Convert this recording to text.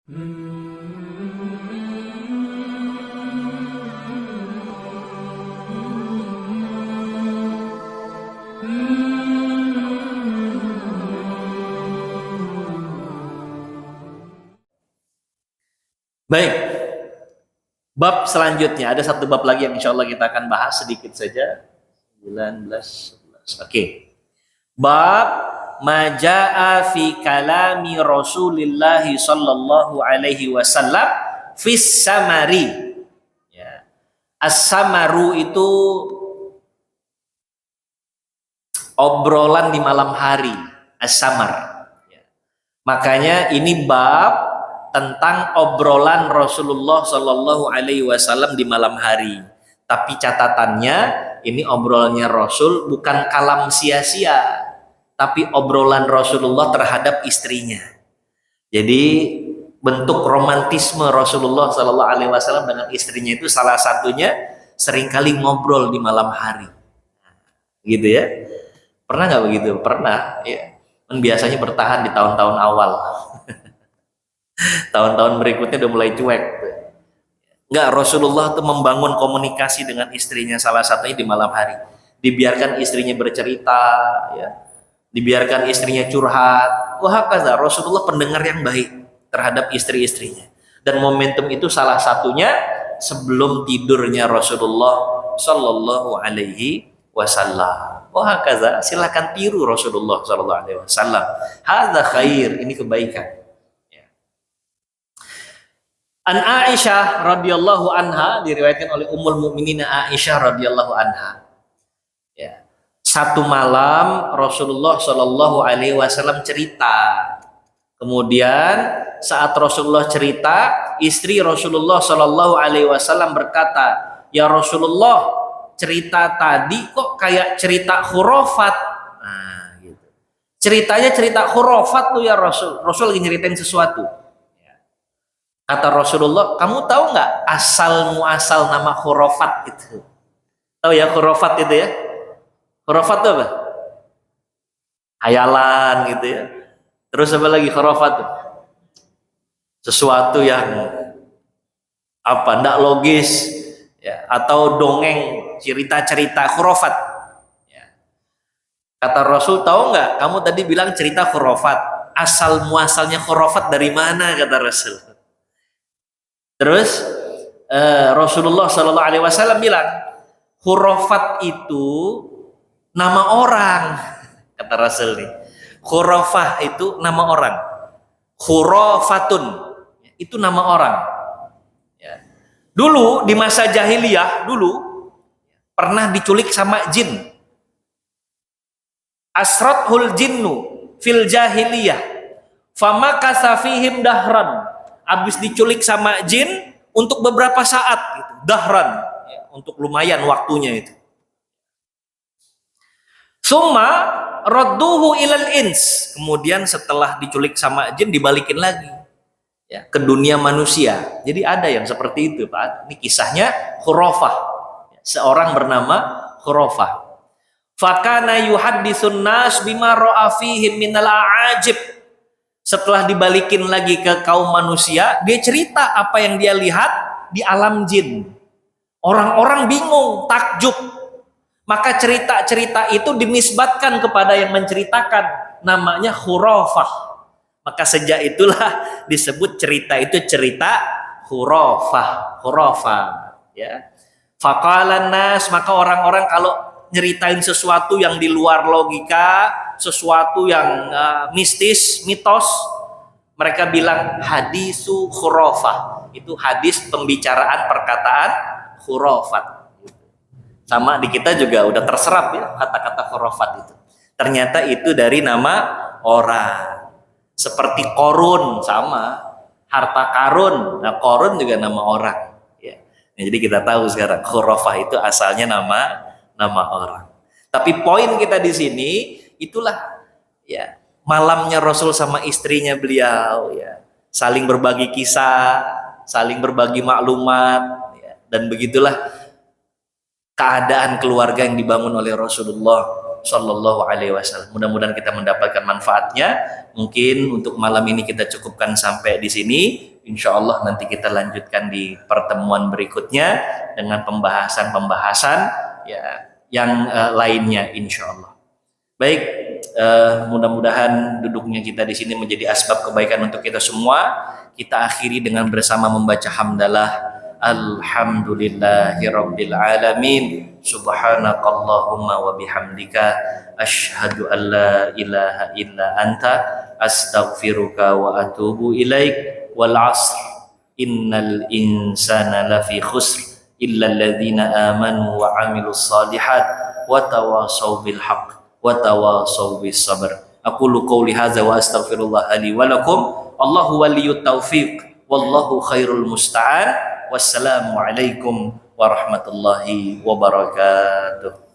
Baik, bab selanjutnya ada satu bab lagi yang insya Allah kita akan bahas sedikit saja. 19, 11. Oke. Bab maja'a fi kalami Rasulillah sallallahu alaihi wasallam fis samari. Ya. As-samaru itu obrolan di malam hari, as-samar. Ya. Makanya ini bab tentang obrolan Rasulullah Shallallahu Alaihi Wasallam di malam hari. Tapi catatannya ini obrolannya Rasul bukan kalam sia-sia, tapi obrolan Rasulullah terhadap istrinya. Jadi bentuk romantisme Rasulullah Shallallahu Alaihi Wasallam dengan istrinya itu salah satunya seringkali ngobrol di malam hari. Gitu ya? Pernah nggak begitu? Pernah. Ya. Biasanya bertahan di tahun-tahun awal. Tahun-tahun berikutnya udah mulai cuek. Enggak, Rasulullah tuh membangun komunikasi dengan istrinya salah satunya di malam hari. Dibiarkan istrinya bercerita, ya. Dibiarkan istrinya curhat. Wah, kata Rasulullah pendengar yang baik terhadap istri-istrinya. Dan momentum itu salah satunya sebelum tidurnya Rasulullah Sallallahu Alaihi Wasallam. Wah, kata silakan tiru Rasulullah Sallallahu Alaihi Wasallam. Hadza khair, ini kebaikan. An Aisyah radhiyallahu anha, diriwayatkan oleh Ummul Mukminin Aisyah radhiyallahu anha. Ya. Satu malam Rasulullah Shallallahu Alaihi Wasallam cerita. Kemudian saat Rasulullah cerita, istri Rasulullah Shallallahu Alaihi Wasallam berkata, "Ya Rasulullah, cerita tadi kok kayak cerita khurafat." Nah, gitu. Ceritanya cerita khurafat tuh ya Rasul. Rasul lagi nyeritain sesuatu. Kata Rasulullah, kamu tahu nggak asal muasal nama khurafat itu? Tahu ya khurafat itu ya? Khurafat itu apa? Hayalan gitu ya. Terus apa lagi khurafat itu? Sesuatu yang apa? Nggak logis, ya, atau dongeng, cerita-cerita khurafat. Ya. Kata Rasul, tahu nggak? Kamu tadi bilang cerita khurafat. Asal muasalnya khurafat dari mana? Kata Rasul. Terus Rasulullah Shallallahu Alaihi Wasallam bilang, khurafat itu nama orang, kata Rasul nih. Khurafah itu nama orang, khurafatun itu nama orang. Ya. Dulu di masa jahiliyah dulu pernah diculik sama jin. Asrathul jinnu fil jahiliyah, famakatha fihim dahran. Habis diculik sama jin untuk beberapa saat gitu. Dahran ya, untuk lumayan waktunya itu. Summa radduhu ilal ins. Kemudian setelah diculik sama jin dibalikin lagi ya, ke dunia manusia. Jadi ada yang seperti itu, Pak. Ini kisahnya khurafah. Seorang bernama khurafah. Fakana yuhadditsun nas bima ra'a fihim minal a'ajib. Setelah dibalikin lagi ke kaum manusia, dia cerita apa yang dia lihat di alam jin. Orang-orang bingung, takjub. Maka cerita-cerita itu dinisbatkan kepada yang menceritakan, namanya khurafah. Maka sejak itulah disebut cerita itu cerita khurafah, ya. Faqalan nas, maka orang-orang kalau nyeritain sesuatu yang di luar logika, sesuatu yang mistis, mitos, mereka bilang hadisu khurafah. Itu hadis pembicaraan perkataan khurafat. Sama di kita juga udah terserap ya kata-kata khurafat itu. Ternyata itu dari nama orang. Seperti korun sama harta karun. Nah, korun juga nama orang. Ya. Nah, jadi kita tahu sekarang khurafah itu asalnya nama orang. Tapi poin kita di sini itulah ya malamnya Rasul sama istrinya beliau ya saling berbagi kisah, saling berbagi maklumat ya, dan begitulah keadaan keluarga yang dibangun oleh Rasulullah Shallallahu Alaihi Wasallam. Mudah-mudahan kita mendapatkan manfaatnya. Mungkin untuk malam ini kita cukupkan sampai di sini. Insya Allah nanti kita lanjutkan di pertemuan berikutnya dengan pembahasan-pembahasan ya yang lainnya insya Allah. Baik, mudah-mudahan duduknya kita di sini menjadi asbab kebaikan untuk kita semua. Kita akhiri dengan bersama membaca hamdalah. Alhamdulillahirabbil alamin. Subhanakallahumma wa bihamdika asyhadu an la ilaha illa anta astaghfiruka wa atubu ilaik. Wal 'asr innal insana lafi khusr illa alladhina amanu wa 'amilus shalihat wa tawasaw bil haqq wa tawasaw bis sabr. Aqulu qouli hadza wa astaghfirullah li wa lakum. Allahu waliyut taufiq wallahu khairul musta'an. Wassalamu alaikum warahmatullahi wabarakatuh.